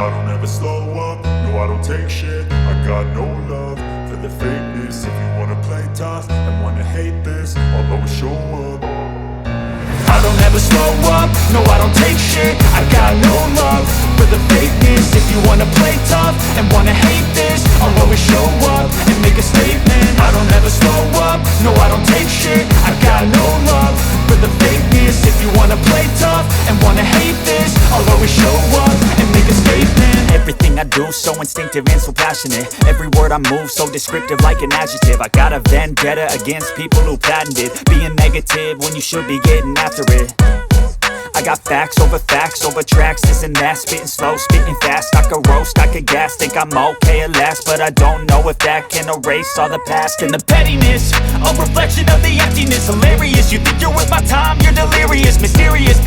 I don't ever slow up, no I don't take shit. I got no love for the fakeness. If you wanna play tough and wanna hate this, I'll always show up. I don't ever slow up, no I don't take shit. I got no love for the fakeness. If you wanna play tough and wanna hate this, I'll always show up and make a statement. I don't ever slow up, no I don't take shit. I got no love for the fakeness. If you wanna play tough and wanna hate this, I'll always show up and make a statement. Everything I do so instinctive and so passionate. Every word I move so descriptive like an adjective. I got a vendetta against people who patented being negative when you should be getting after it. I got facts over tracks, this and that. Spitting slow, spitting fast. I could roast, I could gas. Think I'm okay at last, but I don't know if that can erase all the past. And the pettiness, a reflection of the emptiness. Hilarious, you think you're worth my time, you're delirious. Mysterious,